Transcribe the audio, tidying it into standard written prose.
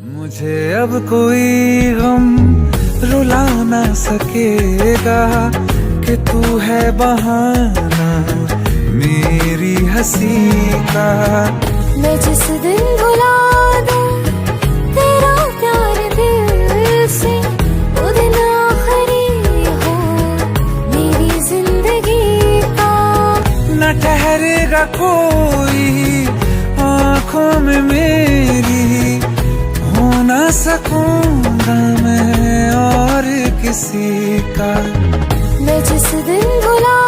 मुझे अब कोई गम रुला ना सकेगा कि तू है बहाना मेरी हंसी का। मैं जिस दिन भुला दूं तेरा प्यार दिल से, वो दिन आखिरी हो मेरी जिंदगी का। न ठहरेगा कोई आँखों में मेरी, हो ना सकूंगा मैं और किसी का। मैं जिस दिन भुला